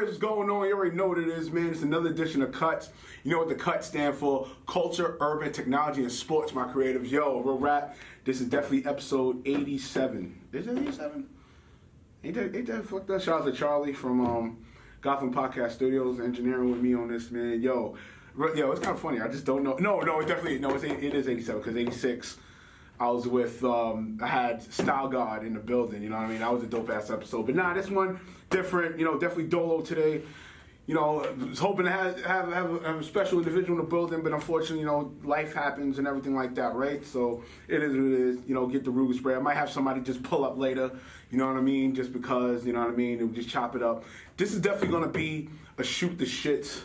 INQUIRES is going on. You already know what it is, man. It's another edition of C.U.T.S. You know what the C.U.T.S stand for? Culture, Urban, Technology, and Sports, my creatives. Yo, real rap. This is definitely episode 87. Is it 87? Ain't that fucked up? Shout out to Charlie from Gotham Podcast Studios, engineering with me on this, man. Yo, it's kind of funny. I just don't know. No, it is 87 because 86. I was with, I had Style God in the building, you know what I mean? That was a dope-ass episode. But nah, this one, different, definitely Dolo today. Was hoping to have a special individual in the building, but unfortunately, life happens and everything like that, right? So it is what it is, get the Ruger spray. I might have somebody just pull up later, you know what I mean? Just because, you know what I mean? And just chop it up. This is definitely going to be a shoot the shits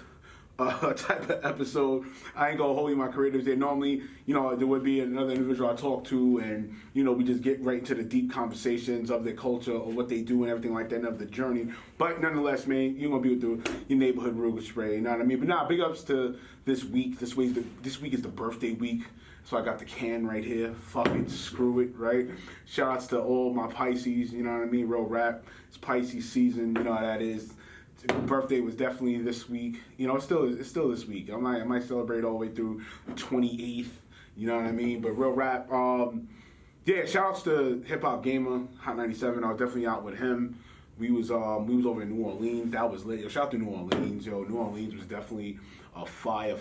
type of episode. I ain't gonna hold you my creatives there. Normally, there would be another individual I talk to and, we just get right into the deep conversations of their culture or what they do and everything like that and of the journey. But nonetheless, man, you're gonna be with your neighborhood Ruger spray, you know what I mean? But nah, big ups to this week. This week is the birthday week. So I got the can right here. Fuck it, screw it, right? Shout outs to all my Pisces, you know what I mean? Real rap. It's Pisces season, you know how that is. Birthday was definitely this week. It's still this week. I might celebrate all the way through the 28th. You know what I mean? But real rap. Shout outs to Hip Hop Gamer Hot 97. I was definitely out with him. We was over in New Orleans. That was lit. Shout out to New Orleans. New Orleans was definitely a fire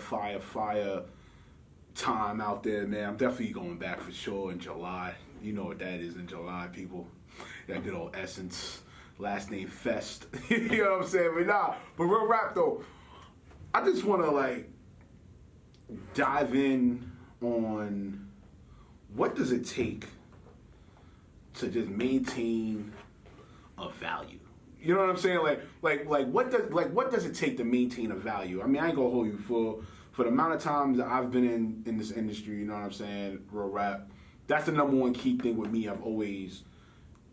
time out there, man. I'm definitely going back for sure in July. You know what that is in July, people. That good old Essence. Last name Fest. You know what I'm saying? But real rap though, I just want to dive in on what does it take to just maintain a value. You know what I'm saying? What does it take to maintain a value? I mean, I ain't gonna hold you for the amount of times that I've been in this industry. You know what I'm saying? Real rap. That's the number one key thing with me. I've always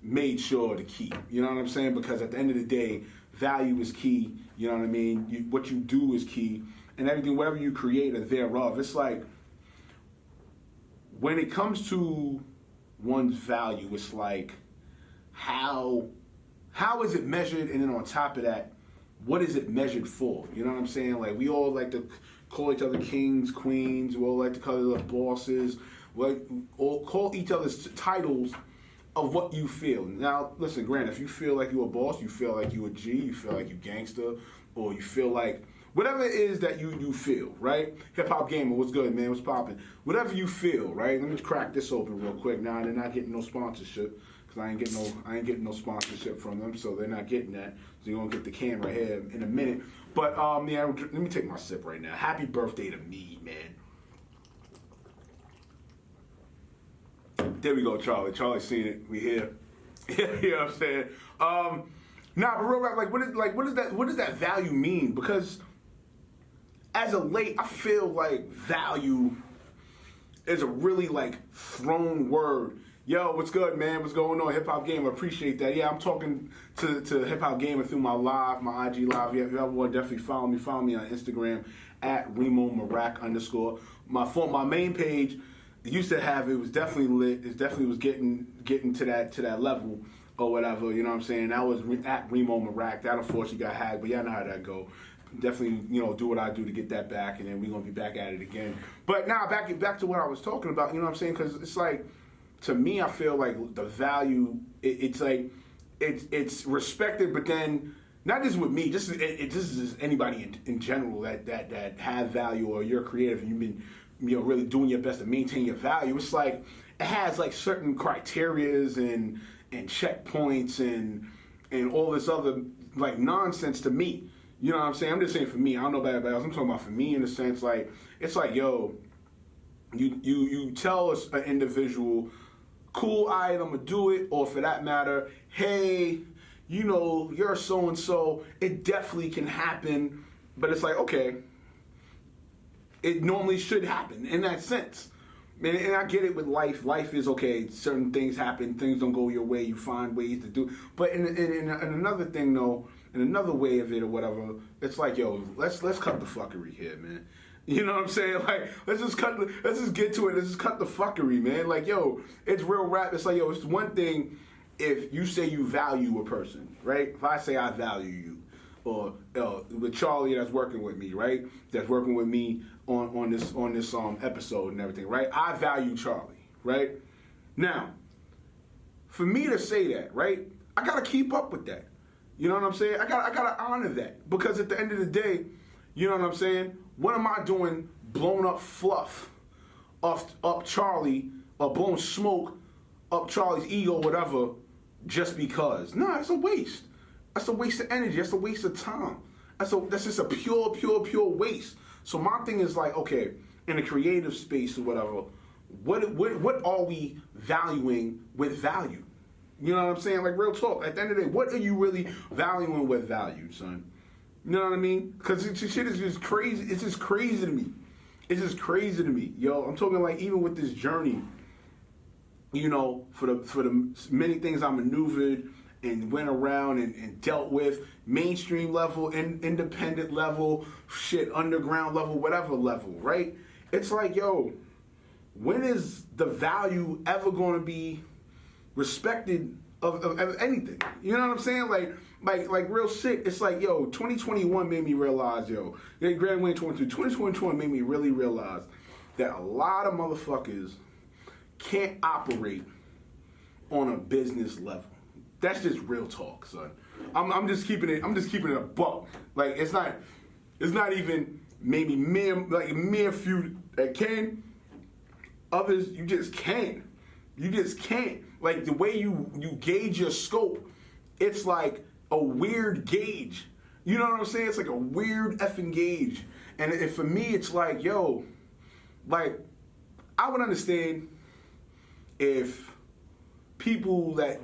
made sure to keep, you know what I'm saying? Because at the end of the day, value is key, you know what I mean? What you do is key, and everything, whatever you create or thereof, it's like, when it comes to one's value, it's like, how is it measured, and then on top of that, what is it measured for? You know what I'm saying? Like, we all like to call each other kings, queens, we all like to call each other bosses, or call each other's titles of what you feel. Now, listen, Grant, if you feel like you're a boss, you feel like you a G, you feel like you gangster, or you feel like whatever it is that you feel, right? Hip Hop Gamer, what's good, man? What's popping? Whatever you feel, right? Let me crack this open real quick. Now, they're not getting no sponsorship because I ain't getting no sponsorship from them, so they're not getting that. So you're gonna get the can right here in a minute. But let me take my sip right now. Happy birthday to me, man. There we go, Charlie. Charlie's seen it. We here. You know what I'm saying? But real rap, what does that value mean? Because as of late, I feel like value is a really thrown word. Yo, what's good, man? What's going on? Hip Hop Gamer, appreciate that. Yeah, I'm talking to Hip Hop Gamer through my live, my IG live. Yeah, if you ever want to definitely follow me on Instagram at @RemoMarak_. My main page used to have, it was definitely lit. It definitely was getting to that level or whatever. You know what I'm saying? That was at Remo Marak. That unfortunately got hacked, but y'all know how that go. Definitely, do what I do to get that back, and then we're gonna be back at it again. But now back to what I was talking about. You know what I'm saying? Because it's like, to me, I feel like the value. It's respected, but then not just with me. Just is anybody in general that have value, or you're creative and you've been really doing your best to maintain your value. It's like it has certain criterias and checkpoints and all this other nonsense to me. You know what I'm saying? I'm just saying for me. I don't know about everybody else. I'm talking about for me in the sense it's like, yo, you tell us an individual, cool, all right, I'm gonna do it, or for that matter, hey, you're so and so. It definitely can happen, but it's like, okay. It normally should happen in that sense. And I get it with life. Life is okay. Certain things happen. Things don't go your way. You find ways to do. But in another thing, though, in another way of it or whatever, it's like, yo, let's cut the fuckery here, man. You know what I'm saying? Let's just get to it. Let's just cut the fuckery, man. Yo, it's real rap. It's like, yo, it's one thing if you say you value a person, right? If I say I value you, with Charlie that's working with me, right? That's working with me on this episode and everything, right? I value Charlie, right? Now, for me to say that, right? I gotta keep up with that. You know what I'm saying? I gotta honor that, because at the end of the day, you know what I'm saying? What am I doing blowing up fluff up Charlie, or blowing smoke up Charlie's ego, whatever, just because? No, it's a waste. That's a waste of energy. That's a waste of time. That's just a pure waste. So my thing is like, okay, in a creative space or whatever, what are we valuing with value? You know what I'm saying? Like, real talk. At the end of the day, what are you really valuing with value, son? You know what I mean? Because this shit is just crazy. It's just crazy to me. It's just crazy to me. Yo, I'm talking like, even with this journey, you know, for the many things I maneuvered and went around and dealt with, mainstream level, independent level, shit, underground level, whatever level, right? It's like, yo, when is the value ever going to be respected of anything? You know what I'm saying? Like real shit. It's like, yo, 2021 made me realize, yo, graduating 2021 made me really realize that a lot of motherfuckers can't operate on a business level. That's just real talk, son. I'm just keeping it a buck. Like, it's not even maybe mere few that can. Others, you just can't. You just can't. Like, the way you gauge your scope, it's like a weird gauge. You know what I'm saying? It's like a weird effing gauge. And for me, it's like, yo, like, I would understand if people sorry,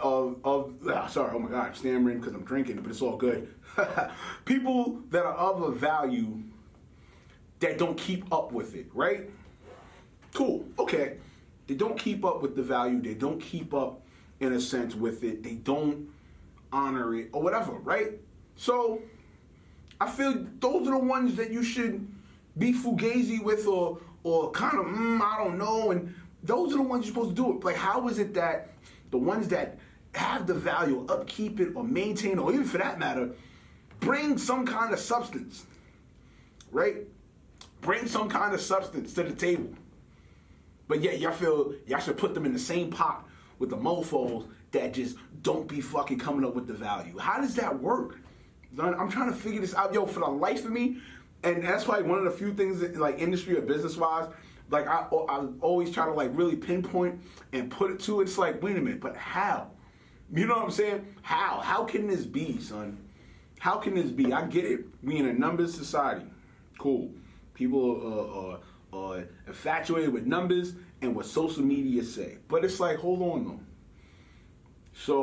oh my God, I'm stammering because I'm drinking, but it's all good. People that are of a value that don't keep up with it, right? Cool, okay. They don't keep up with the value. They don't keep up, in a sense, with it. They don't honor it or whatever, right? So I feel those are the ones that you should be fugazi with, or kind of, I don't know. And those are the ones you're supposed to do it. Like, how is it that the ones that have the value, upkeep it, or maintain, or even for that matter, bring some kind of substance, right? Bring some kind of substance to the table. But yet y'all feel y'all should put them in the same pot with the mofos that just don't be fucking coming up with the value. How does that work? I'm trying to figure this out, yo, for the life of me. And that's like one of the few things that, like, industry or business-wise, like, I always try to, like, really pinpoint and put it to. It's like, wait a minute, but how? You know what I'm saying? How? How can this be, son? How can this be? I get it. We in a numbers society. Cool. People are infatuated with numbers and what social media say. But it's like, hold on, though. So,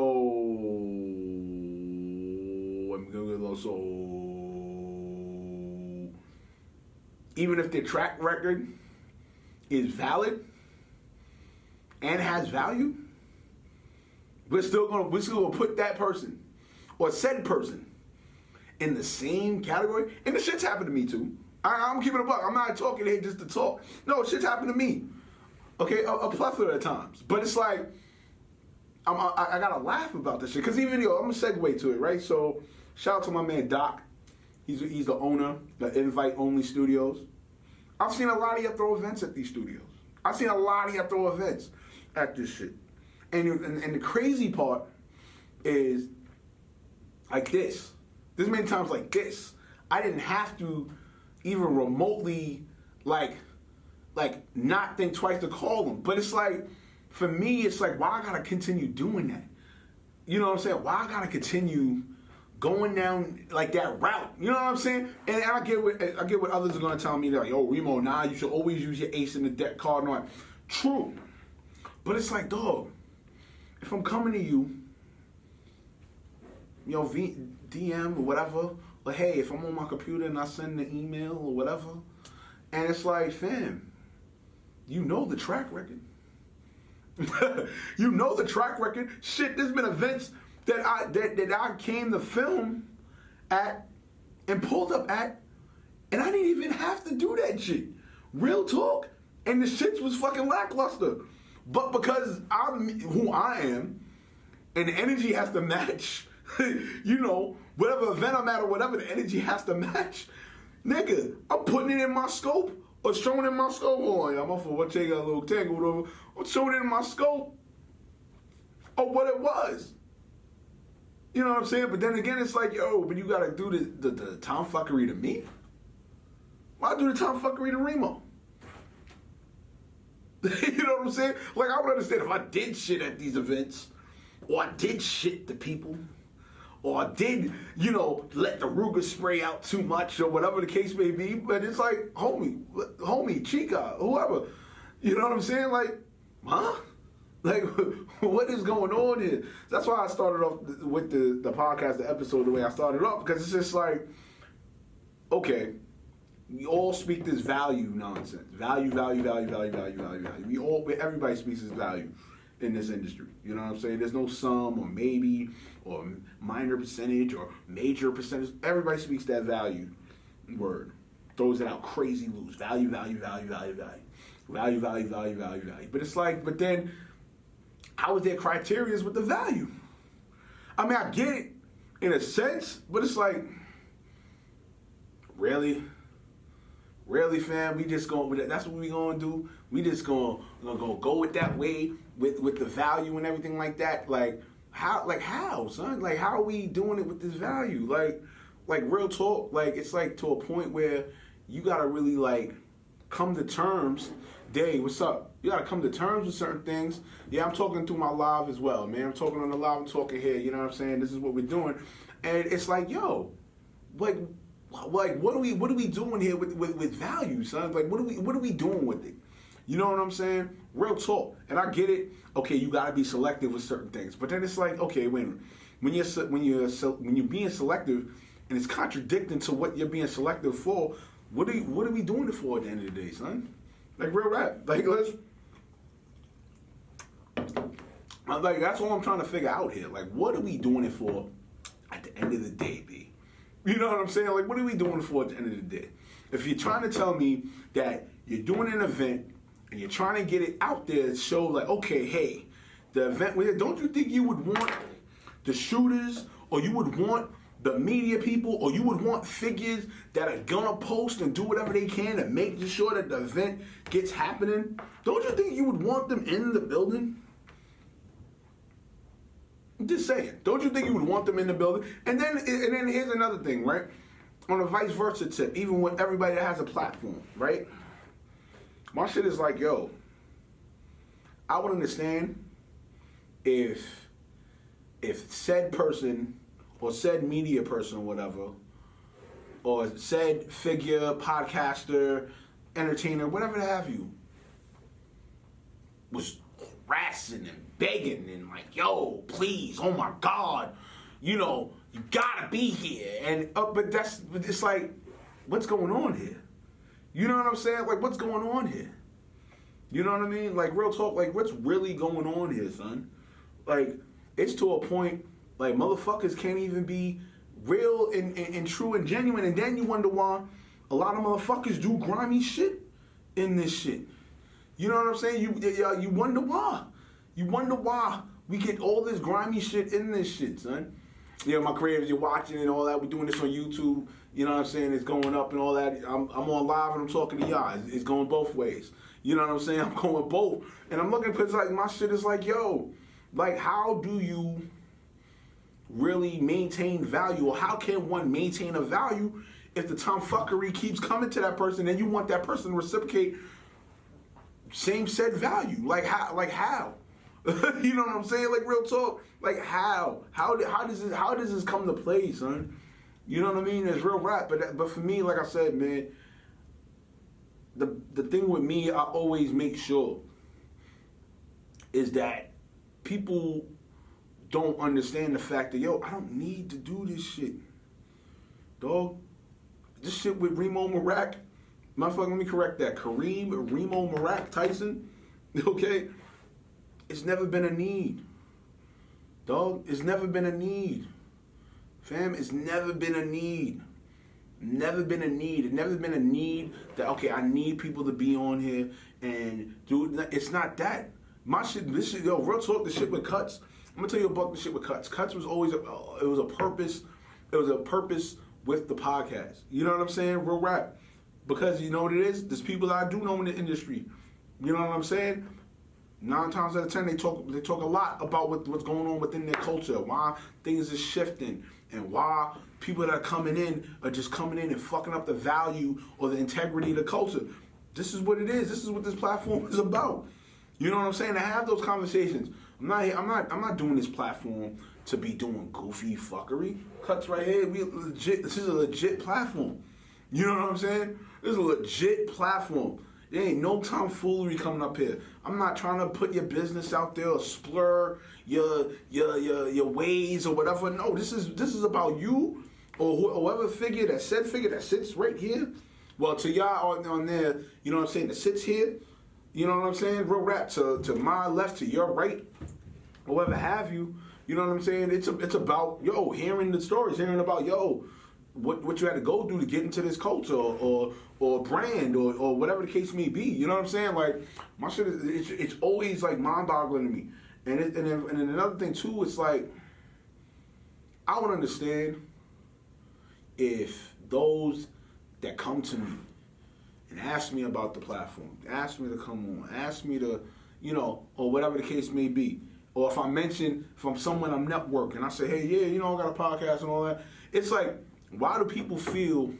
even if their track record is valid and has value, we're still gonna put that person or said person in the same category. And the shit's happened to me too. I'm keeping it a buck. I'm not talking here just to talk. No, shit's happened to me. Okay, a plethora of times. But it's like, I gotta laugh about this shit. Cause even, I'm gonna segue to it, right? So shout out to my man Doc. He's the owner, the Invite Only Studios. I've seen a lot of y'all throw events at these studios. I've seen a lot of y'all throw events at this shit. And the crazy part is, like this. There's many times like this. I didn't have to even remotely, like not think twice to call them. But it's like, for me, it's like, why I gotta continue doing that? You know what I'm saying? Why I gotta continue going down like that route? You know what I'm saying? And I get what others are gonna tell me. They're like, yo, Remo, nah, you should always use your ace in the deck card and all that. True. But it's like, dog, if I'm coming to you, DM or whatever, or hey, if I'm on my computer and I send an email or whatever, and it's like, fam, you know the track record. You know the track record. Shit, there's been events that I came to film at and pulled up at, and I didn't even have to do that shit. Real talk. And the shit was fucking lackluster. But because I'm who I am, and the energy has to match You know, whatever event I'm at or whatever, the energy has to match. Nigga, I'm putting it in my scope or showing it in my scope. Oh, yeah, I'm up for what take a little tangle, whatever. I'm showing it in my scope of what it was. You know what I'm saying? But then again, it's like, yo, but you gotta do the tomfuckery to me. Why do the tomfuckery to Remo? You know what I'm saying? Like, I would understand if I did shit at these events, or I did shit to people, or I did, you know, let the Ruger spray out too much, or whatever the case may be. But it's like, homie, Chica, whoever. You know what I'm saying? Like, huh? Like, what is going on here? That's why I started off with the podcast, the episode, the way I started off, because it's just like, okay, we all speak this value nonsense. Value. Everybody speaks this value in this industry. You know what I'm saying? There's no some or maybe or minor percentage or major percentage. Everybody speaks that value word. Throws it out crazy loose. Value. Value. But it's like, but then, how is their criteria with the value? I mean, I get it in a sense, but it's like, really, fam? We just going? That's what we gonna do? We just gonna go it that way with the value and everything like that? Like how, son? Like, how are we doing it with this value? Like real talk. Like, it's like to a point where you gotta really like come to terms. Day, what's up? You gotta come to terms with certain things. Yeah, I'm talking through my live as well, man. I'm talking on the live, I'm talking here, you know what I'm saying? This is what we're doing. And it's like, yo, like what are we doing here with value, son? Like, what are we doing with it? You know what I'm saying? Real talk. And I get it. Okay, you gotta be selective with certain things. But then it's like, okay, when you're being selective and it's contradicting to what you're being selective for, what are we doing it for at the end of the day, son? Like, real rap. Like, that's all I'm trying to figure out here. Like, what are we doing it for at the end of the day, B? You know what I'm saying? Like, what are we doing it for at the end of the day? If you're trying to tell me that you're doing an event and you're trying to get it out there to show, like, okay, hey, the event, don't you think you would want the shooters, or you would want the media people, or you would want figures that are gonna post and do whatever they can to make sure that the event gets happening? Don't you think you would want them in the building? I'm just saying. Don't you think you would want them in the building? And then here's another thing, right? On a vice versa tip, even with everybody that has a platform, right? My shit is like, yo, I would understand if said person or said media person or whatever, or said figure, podcaster, entertainer, whatever have you, was harassing and begging and like, yo, please, oh my God, you know, you gotta be here. But it's like, what's going on here? You know what I'm saying? Like, what's going on here? You know what I mean? Like, real talk, like, what's really going on here, son? Like, it's to a point, like, motherfuckers can't even be real and true and genuine. And then you wonder why a lot of motherfuckers do grimy shit in this shit. You know what I'm saying? You wonder why. You wonder why we get all this grimy shit in this shit, son. You know, my creators, you're watching and all that. We're doing this on YouTube. You know what I'm saying? It's going up and all that. I'm on live and I'm talking to y'all. It's going both ways. You know what I'm saying? I'm going both. And I'm looking, because like my shit is like, yo, like, how do you really maintain value, or how can one maintain a value if the tomfuckery keeps coming to that person and you want that person to reciprocate same said value? Like, how? You know what I'm saying? Like, real talk. Like, how does this come to play, son? You know what I mean? It's real rap. But for me, like I said, man, the thing with me, I always make sure is that people don't understand the fact that, yo, I don't need to do this shit. Dog, this shit with Remo Marak, motherfucker, let me correct that. Remo Marak Tyson, okay? It's never been a need. Dog, it's never been a need. Fam, it's never been a need. Never been a need. It's never been a need that, okay, I need people to be on here and do it. It's not that. My shit, this shit, yo, real talk, the shit with Cuts, I'm gonna tell you about the shit with Cuts. Cuts was always it was a purpose. It was a purpose with the podcast. You know what I'm saying? Real rap. Because you know what it is? There's people that I do know in the industry. You know what I'm saying? 9 times out of 10, they talk a lot about what's going on within their culture, why things are shifting, and why people that are coming in are just coming in and fucking up the value or the integrity of the culture. This is what it is. This is what this platform is about. You know what I'm saying? To have those conversations. I'm not doing this platform to be doing goofy fuckery. Cuts right here. This is a legit platform. You know what I'm saying? This is a legit platform. There ain't no tomfoolery coming up here. I'm not trying to put your business out there or splur your ways or whatever. No, this is about you or whoever figure that sits right here. Well, to y'all on there, you know what I'm saying, that sits here, you know what I'm saying? Real rap to my left, to your right, or whatever have you. You know what I'm saying? It's about hearing the stories, hearing about what you had to go through to get into this culture or brand or whatever the case may be. You know what I'm saying? Like my shit it's always like mind-boggling to me. And then another thing too, it's like I would understand if those that come to me and ask me about the platform, ask me to come on, ask me to, or whatever the case may be. Or if I mention from someone I'm networking, I say, hey, yeah, I got a podcast and all that. It's like, why do people feel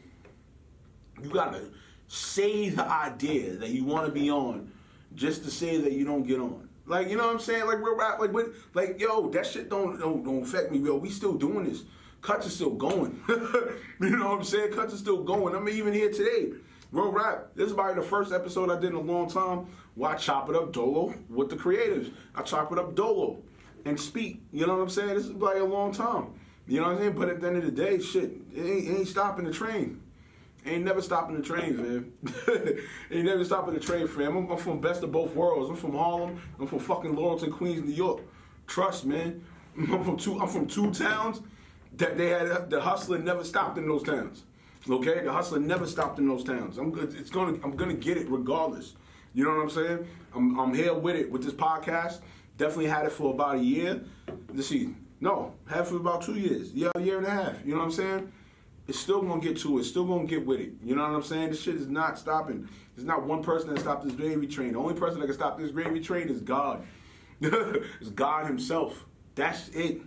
you gotta say the idea that you want to be on just to say that you don't get on? Like, you know what I'm saying? Like real rap, that shit don't affect me, yo. We still doing this. Cuts are still going. You know what I'm saying? Cuts are still going. I'm even here today. Real rap. This is probably the first episode I did in a long time where I chop it up dolo with the creatives. I chop it up dolo and speak. You know what I'm saying? This is probably a long time. You know what I'm saying? But at the end of the day, shit, it ain't stopping the train. Ain't never stopping the train, man. Ain't never stopping the train, fam. I'm from best of both worlds. I'm from Harlem. I'm from fucking Laurelton, Queens, New York. Trust, man. I'm from two towns that they had the hustler never stopped in those towns. Okay, the hustler never stopped in those towns. I'm gonna get it regardless. You know what I'm saying? I'm here with it with this podcast. Definitely had it for about a year. Let's see. No, had it for about 2 years. Yeah, a year and a half. You know what I'm saying? It's still gonna get to it. Still gonna get with it. You know what I'm saying? This shit is not stopping. There's not one person that stopped this gravy train. The only person that can stop this gravy train is God. It's God himself. That's it.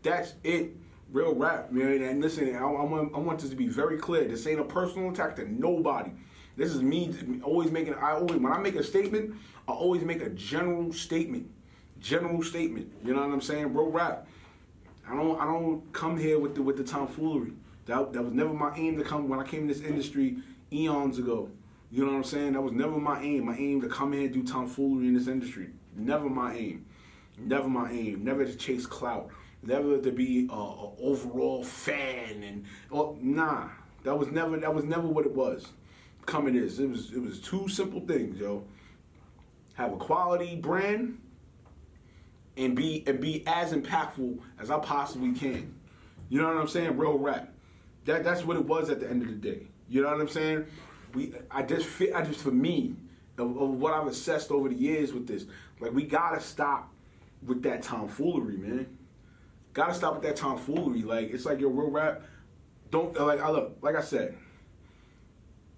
That's it. Real rap, man. And listen, I want this to be very clear. This ain't a personal attack to nobody. This is me when I make a statement, I always make a general statement. General statement. You know what I'm saying? Real rap. I don't come here with the tomfoolery. That was never my aim to come when I came in this industry eons ago. You know what I'm saying? That was never my aim. My aim to come in and do tomfoolery in this industry. Never my aim. Never my aim. Never to chase clout. Never to be a overall fan nah. That was never what it was. Coming is. It was two simple things, yo. Have a quality brand and be as impactful as I possibly can. You know what I'm saying? Real rap. That's what it was at the end of the day. You know what I'm saying? I just for me, of what I've assessed over the years with this, like we gotta stop with that tomfoolery, man. Gotta stop with that tomfoolery. Like it's like your real rap. Like I said,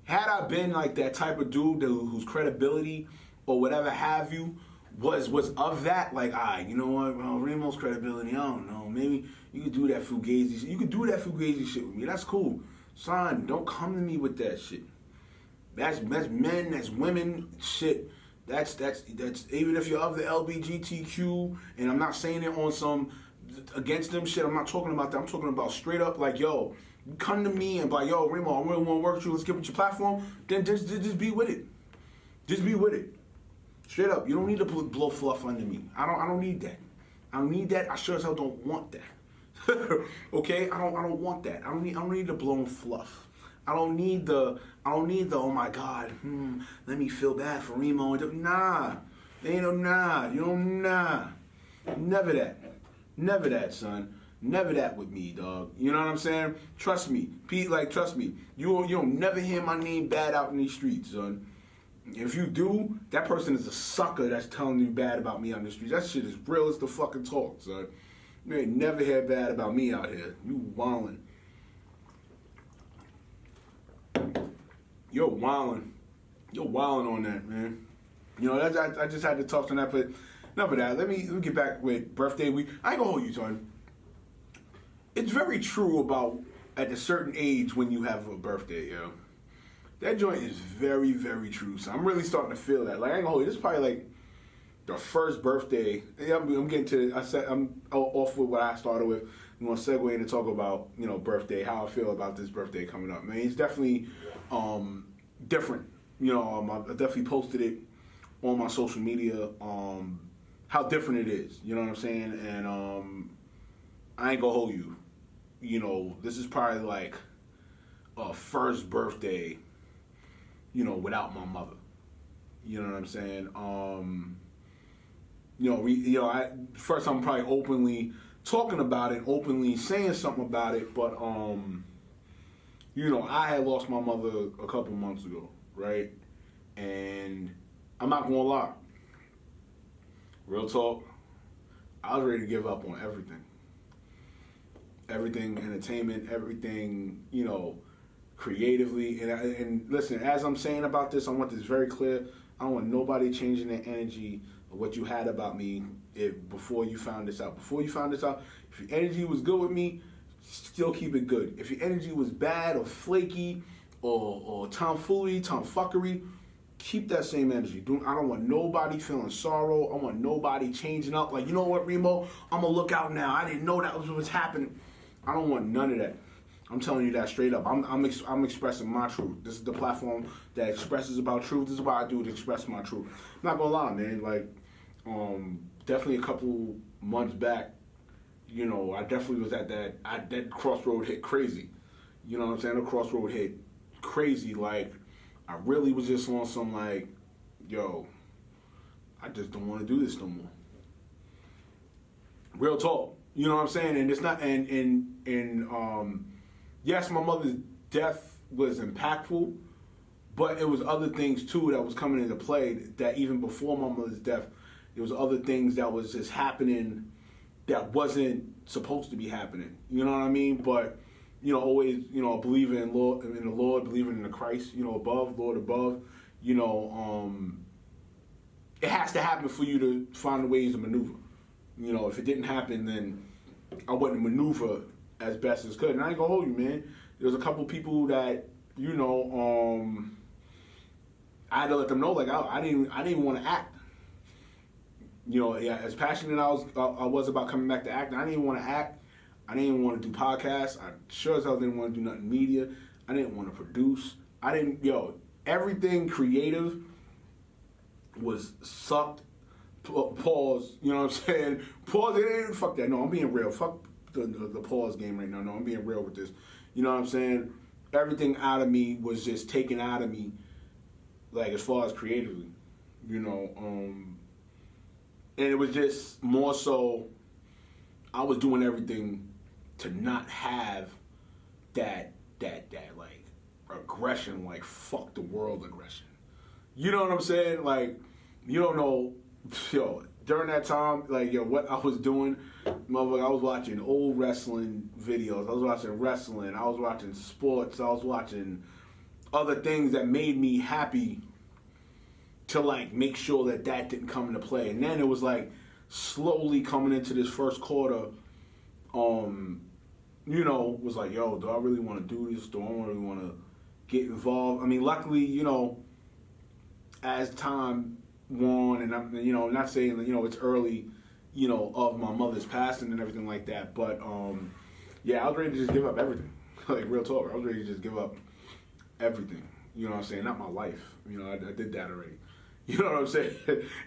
had I been like that type of dude whose credibility or whatever have you was of that, like, you know what, Remo's credibility, I don't know, maybe you could do that fugazi shit. You could do that fugazi shit with me. That's cool. Son, don't come to me with that shit. That's men, that's women, shit. That's even if you're of the LGBTQ, and I'm not saying it on some against them shit. I'm not talking about that. I'm talking about straight up like, yo, come to me and be like, yo, Remo, I really want to work with you. Let's get with your platform. Then just be with it. Just be with it. Straight up. You don't need to blow fluff under me. I don't need that. I don't need that. I sure as hell don't want that. Okay? I don't want that. I don't need the blowing fluff. I don't need the oh my God, let me feel bad for Remo. Nah. Ain't no nah. You don't nah. Never that. Never that, son. Never that with me, dog. You know what I'm saying? Trust me. Pete, trust me. You don't never hear my name bad out in these streets, son. If you do, that person is a sucker that's telling you bad about me on the street. That shit is real as the fucking talk, son. You ain't never heard bad about me out here. You wildin'. You're wildin'. You're wildin' on that, man. You know, I just had to talk on that, but enough of that. Let me get back with birthday week. I ain't gonna hold you, son. It's very true about at a certain age when you have a birthday, yo. That joint is very, very true. So I'm really starting to feel that. Like, I ain't gonna hold you. This is probably like the first birthday. I'm getting to. I'm off with what I started with. I'm gonna segue in and talk about, you know, birthday. How I feel about this birthday coming up. Man, it's definitely different. You know, I definitely posted it on my social media. How different it is. You know what I'm saying? And I ain't gonna hold you. You know, this is probably like a first birthday, you know, without my mother. You know what I'm saying? First I'm probably openly talking about it, openly saying something about it, but you know, I had lost my mother a couple months ago, right? And I'm not gonna lie. Real talk, I was ready to give up on everything. Everything, entertainment, everything, you know, creatively. And listen, as I'm saying about this, I want this very clear. I don't want nobody changing their energy of what you had about me before you found this out. Before you found this out, if your energy was good with me, still keep it good. If your energy was bad or flaky or tomfoolery, tomfuckery, keep that same energy. I don't want nobody feeling sorrow. I want nobody changing up. Like, you know what, Remo? I'm going to look out now. I didn't know that was what was happening. I don't want none of that. I'm telling you that straight up. I'm expressing my truth. This is the platform that expresses about truth. This is what I do to express my truth. I'm not gonna lie, man. Like, definitely a couple months back, you know, I definitely was at that crossroad hit crazy. You know what I'm saying? The crossroad hit crazy. Like, I really was just on some like, yo, I just don't want to do this no more. Real talk. You know what I'm saying? And it's not, yes, my mother's death was impactful, but it was other things too that was coming into play that even before my mother's death, there was other things that was just happening that wasn't supposed to be happening. You know what I mean? But, you know, always, you know, believing in the Lord, believing in the Christ, you know, above, Lord above, you know, it has to happen for you to find ways to maneuver. You know, if it didn't happen, then I wouldn't maneuver as best as could. And I ain't gonna hold you, man. There was a couple people that, you know, I had to let them know, like, I didn't even want to act. You know, yeah, as passionate I was about coming back to acting, I didn't even want to act. I didn't even want to do podcasts. I sure as hell didn't want to do nothing media. I didn't want to produce. Everything creative was sucked. Pause, you know what I'm saying? Pause, fuck that. No, I'm being real. Fuck the pause game right now. No, I'm being real with this. You know what I'm saying? Everything out of me was just taken out of me, like, as far as creatively, you know. And it was just more so I was doing everything to not have that like aggression, like fuck the world aggression. You know what I'm saying? Like, you don't know. Yo, during that time, like, yo, what I was doing, motherfucker, I was watching old wrestling videos. I was watching wrestling. I was watching sports. I was watching other things that made me happy to, like, make sure that didn't come into play. And then it was, like, slowly coming into this first quarter, you know, was like, yo, do I really want to do this? Do I really want to get involved? I mean, luckily, you know, as time won, and I'm, you know, not saying that, you know, it's early, you know, of my mother's passing and everything like that, but yeah, I was ready to just give up everything. Like, real talk, I was ready to just give up everything. You know what I'm saying? Not my life. You know, I did that already. You know what I'm saying?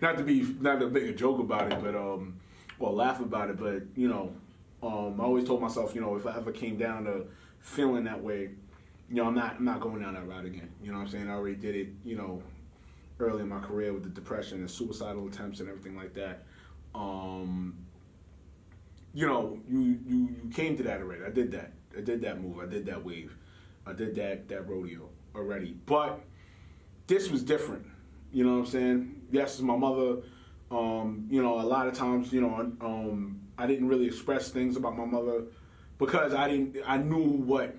not to make a joke about it, but or laugh about it, but, you know, I always told myself, you know, if I ever came down to feeling that way, you know, I'm not going down that route again. You know what I'm saying? I already did it, you know, early in my career with the depression and suicidal attempts and everything like that. You know, you came to that already. I did that move. I did that wave. I did that rodeo already. But this was different. You know what I'm saying? Yes, it's my mother. You know, a lot of times, you know, I didn't really express things about my mother because I knew what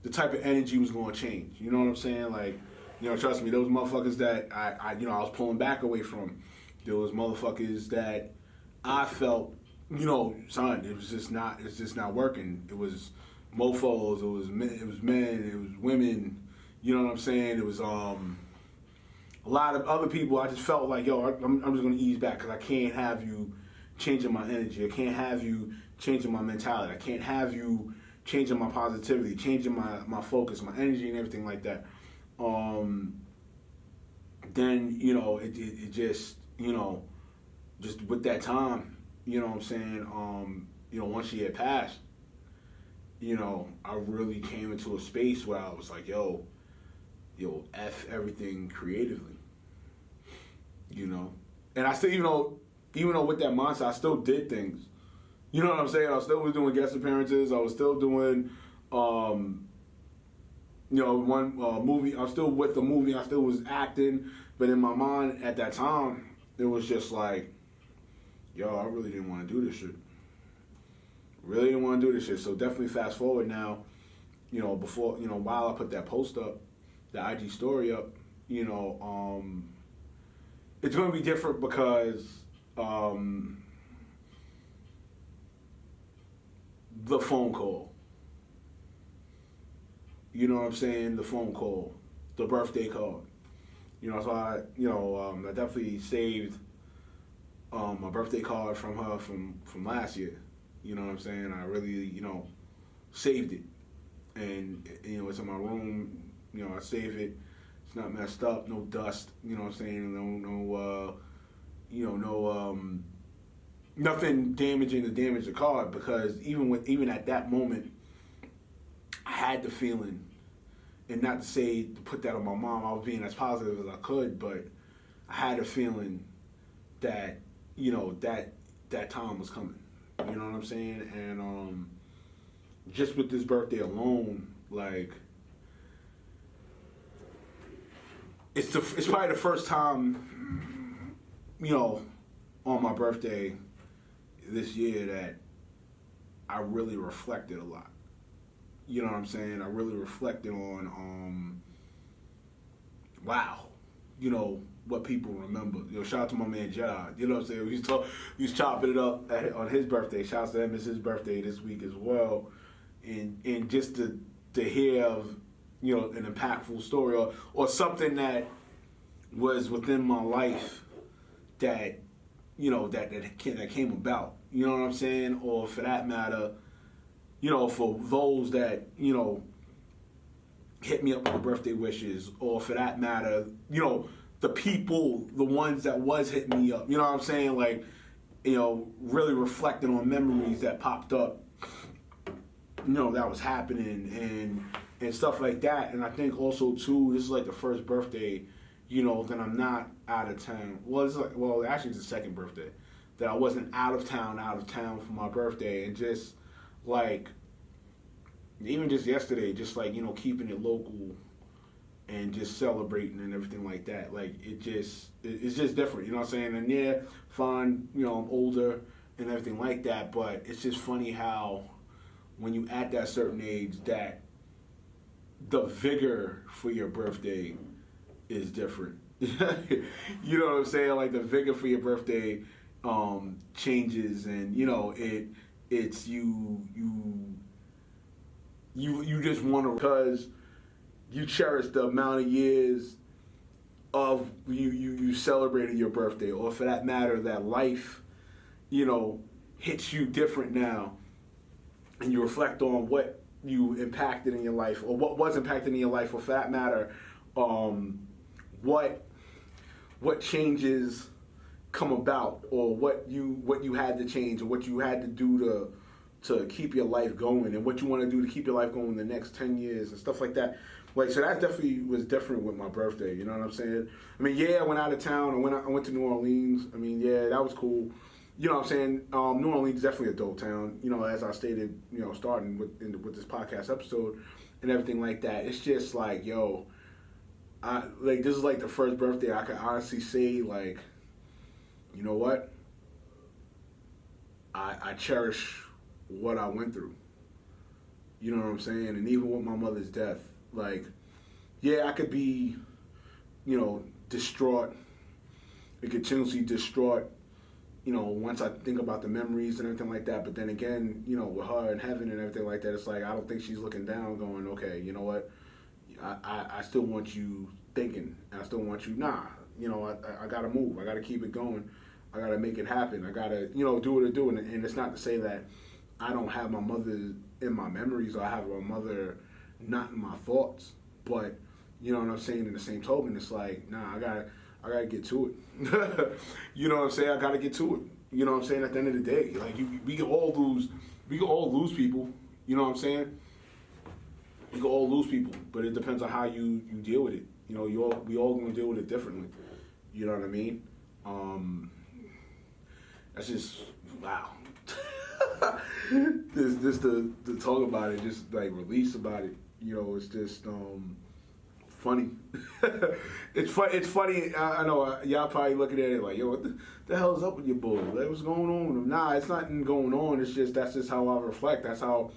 the type of energy was going to change. You know what I'm saying? Like, you know, trust me, those motherfuckers that I was pulling back away from. There was motherfuckers that I felt, you know, son, it's just not working. It was mofos, it was men, it was women. You know what I'm saying? It was a lot of other people. I just felt like, yo, I'm just gonna ease back because I can't have you changing my energy. I can't have you changing my mentality. I can't have you changing my positivity, changing my focus, my energy, and everything like that. Then you know it just, you know, just with that time, you know what I'm saying. You know, once she had passed, you know, I really came into a space where I was like, yo, F everything creatively, you know. And I still, even though with that mindset, I still did things. You know what I'm saying? I still was doing guest appearances. I was still doing, you know, one movie. I was still with the movie. I still was acting. But in my mind at that time, it was just like, yo, I really didn't want to do this shit. Really didn't want to do this shit. So definitely fast forward now, you know, before, you know, while I put that post up, the IG story up, you know, it's going to be different because the phone call. You know what I'm saying? The phone call, the birthday card. You know, so I definitely saved my birthday card from her from last year. You know what I'm saying? I really, you know, saved it. And, you know, it's in my room. You know, I save it. It's not messed up. No dust. You know what I'm saying? Nothing damaging to damage the card, because even at that moment, I had the feeling, and not to say to put that on my mom, I was being as positive as I could, but I had a feeling that, you know, that time was coming. You know what I'm saying? And just with this birthday alone, like, it's probably the first time, you know, on my birthday this year that I really reflected a lot. You know what I'm saying? I really reflected on, wow, you know, what people remember. You know, shout out to my man Jedi. You know what I'm saying? He's chopping it up on his birthday. Shout out to him. It's his birthday this week as well. And just to hear of, you know, an impactful story or something that was within my life that, you know, that came about. You know what I'm saying? Or for that matter, you know, for those that, you know, hit me up with birthday wishes, or for that matter, you know, the people, the ones that was hitting me up, you know what I'm saying? Like, you know, really reflecting on memories that popped up, you know, that was happening and stuff like that. And I think also too, this is like the first birthday, you know, that I'm not out of town. Well, actually it's the second birthday that I wasn't out of town for my birthday. And just like, even just yesterday, just like, you know, keeping it local and just celebrating and everything like that. Like, it's just different, you know what I'm saying? And yeah, fine, you know, I'm older and everything like that, but it's just funny how when you at that certain age, that the vigor for your birthday is different. You know what I'm saying? Like, the vigor for your birthday changes, and, you know, it's you just want to, because you cherish the amount of years of you celebrated your birthday, or for that matter, that life, you know, hits you different now, and you reflect on what you impacted in your life, or what was impacted in your life, or for that matter, what changes come about, or what you had to change, or what you had to do to keep your life going, and what you want to do to keep your life going in the next 10 years and stuff like that. Like, so that definitely was different with my birthday, you know what I'm saying? I mean, yeah, I went out of town, I went to New Orleans. I mean, yeah, that was cool. You know what I'm saying? New Orleans is definitely a dope town, you know, as I stated, you know, starting with this podcast episode and everything like that. It's just like, yo, like this is like the first birthday I can honestly say like, you know what? I cherish what I went through. You know what I'm saying? And even with my mother's death, like, yeah, I could be, distraught, and continuously distraught, once I think about the memories and everything like that. But then again, with her in heaven and everything like that, it's like I don't think she's looking down going, okay, you know what? I still want you thinking. I still want you, I got to move. I got to keep it going. I got to make it happen. I got to, do what I do. And it's not to say that I don't have my mother in my memories or I have my mother not in my thoughts. But, you know what I'm saying? In the same token, it's like, I gotta get to it. You know what I'm saying? I gotta get to it. You know what I'm saying? At the end of the day, like we can all lose people. You know what I'm saying? We can all lose people, but it depends on how you deal with it. We all gonna deal with it differently. You know what I mean? That's just wow. This to talk about it, just like release about it. It's just funny. It's funny. I know y'all probably looking at it like, yo, what the hell is up with your boy? Like, what's going on with him? Nah, it's nothing going on. That's just how I reflect. That's how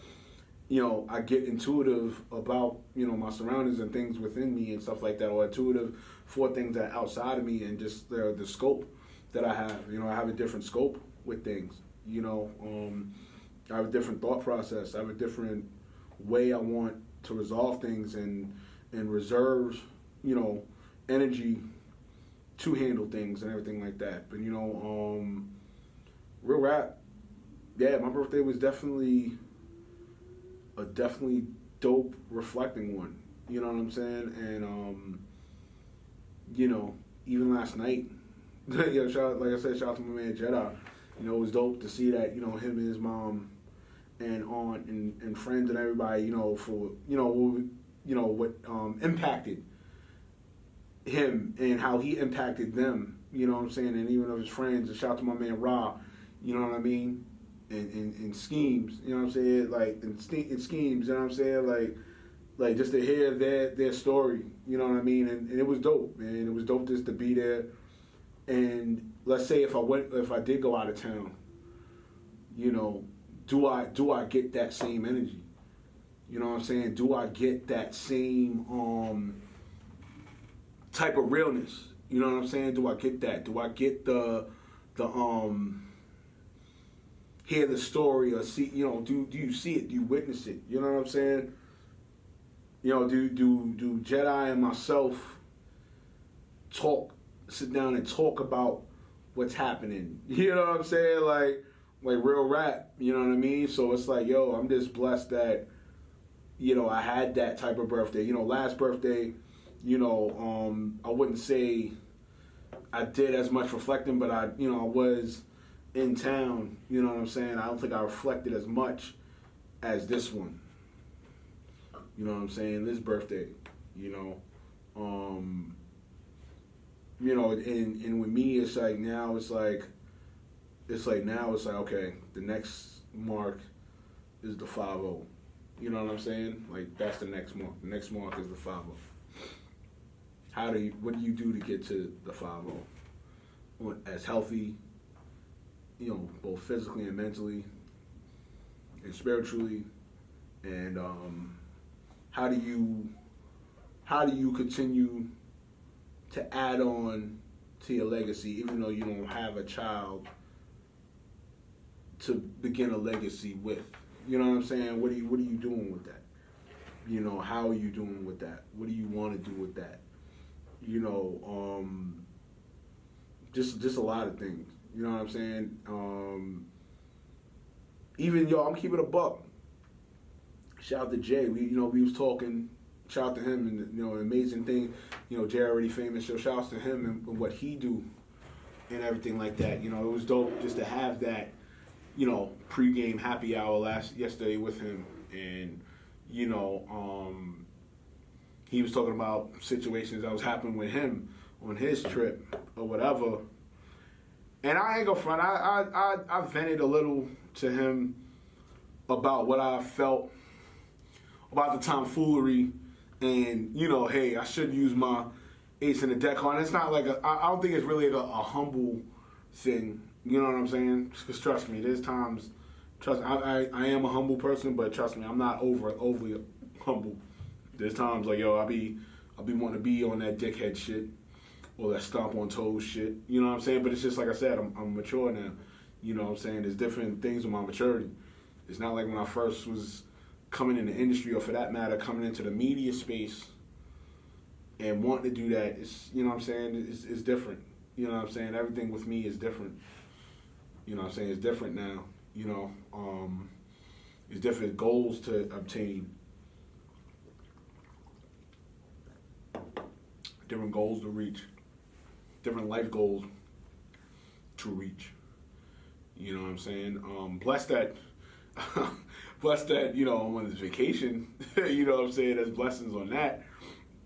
I get intuitive about my surroundings and things within me and stuff like that, or intuitive for things that are outside of me and just the scope that I have. I have a different scope with things. I have a different thought process. I have a different way I want to resolve things and reserve, energy to handle things and everything like that. But real rap, yeah, my birthday was definitely a dope reflecting one. You know what I'm saying? And even last night, like I said, shout out to my man Jedi. It was dope to see that, him and his mom and aunt and friends and everybody, for, what impacted him and how he impacted them, you know what I'm saying? And even of his friends, and shout out to my man Ra, you know what I mean? And schemes, you know what I'm saying? Like, and schemes, you know what I'm saying? Like just to hear their story, you know what I mean? And it was dope, man. It was dope just to be there. And let's say if I did go out of town, do I get that same energy? You know what I'm saying? Do I get that same type of realness? You know what I'm saying? Do I get that? Do I get the hear the story or see? Do you see it? Do you witness it? You know what I'm saying? Do Jedi and myself sit down and talk about what's happening? You know what I'm saying? Like real rap. You know what I mean? So it's like, yo, I'm just blessed that I had that type of birthday. Last birthday, I wouldn't say I did as much reflecting, but I was in town. You know what I'm saying? I don't think I reflected as much as this one. You know what I'm saying? This birthday, and with me, it's like now it's like okay, the next mark is the 5-0. You know what I'm saying? Like that's the next mark. The next mark is the 5-0. What do you do to get to the 5-0? As healthy, both physically and mentally and spiritually, and how do you continue to add on to your legacy, even though you don't have a child to begin a legacy with? You know what I'm saying? What are you doing with that? How are you doing with that? What do you want to do with that? Just a lot of things. You know what I'm saying? Even I'm keeping a buck. Shout out to Jay. We was talking. Shout out to him, and an amazing thing. Jay already famous, so shout out to him and what he do and everything like that. It was dope just to have that, pregame happy hour yesterday with him, and he was talking about situations that was happening with him on his trip or whatever. And I ain't gonna front. I vented a little to him about what I felt about the tomfoolery, and hey, I should use my ace in the deck on. It's not like I don't think it's really like a humble thing. You know what I'm saying? Because trust me, there's times. Trust me, I am a humble person, but trust me, I'm not overly humble. There's times like yo, I be wanting to be on that dickhead shit or that stomp on toes shit. You know what I'm saying? But it's just like I said, I'm mature now. You know what I'm saying? There's different things with my maturity. It's not like when I first was coming in the industry, or for that matter, coming into the media space and wanting to do that. It's, you know what I'm saying? It's different. You know what I'm saying? Everything with me is different. You know what I'm saying? It's different now. You know, it's different goals to obtain, different goals to reach, different life goals to reach. You know what I'm saying? Blessed that, blessed that, you know, I'm on this vacation. You know what I'm saying? There's blessings on that.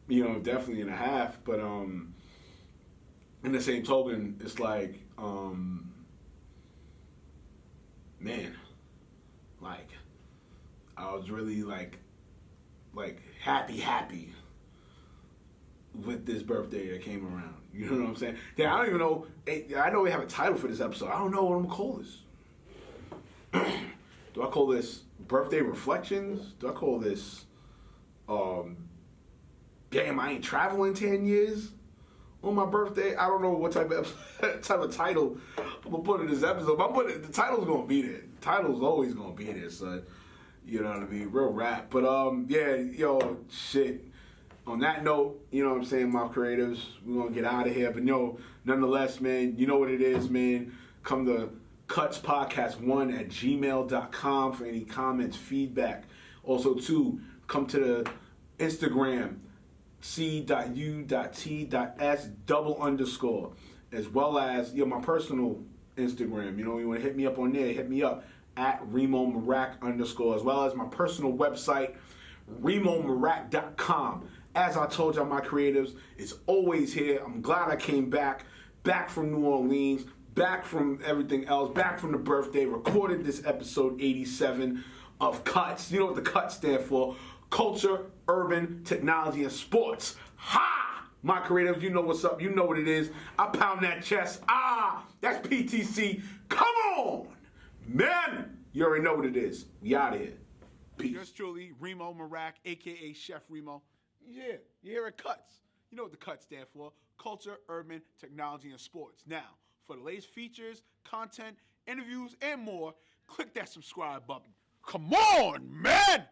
You know, definitely and a half. But in the same token, it's like, man, like I was really like happy with this birthday that came around. You know what I'm saying? Yeah, I don't even know. I know we have a title for this episode. I don't know what I'm gonna call this. Do I call this birthday reflections? Do I call this damn, I ain't traveling 10 years on my birthday? I don't know what type of title I'm gonna put in this episode. But the title's gonna be there. The title's always gonna be there, son. You know what I mean? Real rap. But yeah, yo, shit. On that note, you know what I'm saying, my creatives, we're gonna get out of here. But no, nonetheless, man, you know what it is, man. Come to cutspodcast1@gmail.com for any comments, feedback. Also, too, come to the Instagram, C.U.T.S _, as well as my personal Instagram. You know, you want to hit me up on there, hit me up at RemoMarak _, as well as my personal website, RemoMarak.com. As I told y'all, my creatives, it's always here. I'm glad I came back from New Orleans, back from everything else, back from the birthday, recorded this episode 87 of CUTS. You know what the CUTS stand for? Culture, Urban, Technology, and Sports. Ha! My creatives, you know what's up. You know what it is. I pound that chest. That's PTC. Come on! Man, you already know what it is. We out of here. Peace. Yours truly, Remo Marak, a.k.a. Chef Remo. Yeah, you hear it, CUTS. You know what the CUTS stand for. Culture, Urban, Technology, and Sports. Now, for the latest features, content, interviews, and more, click that subscribe button. Come on, man!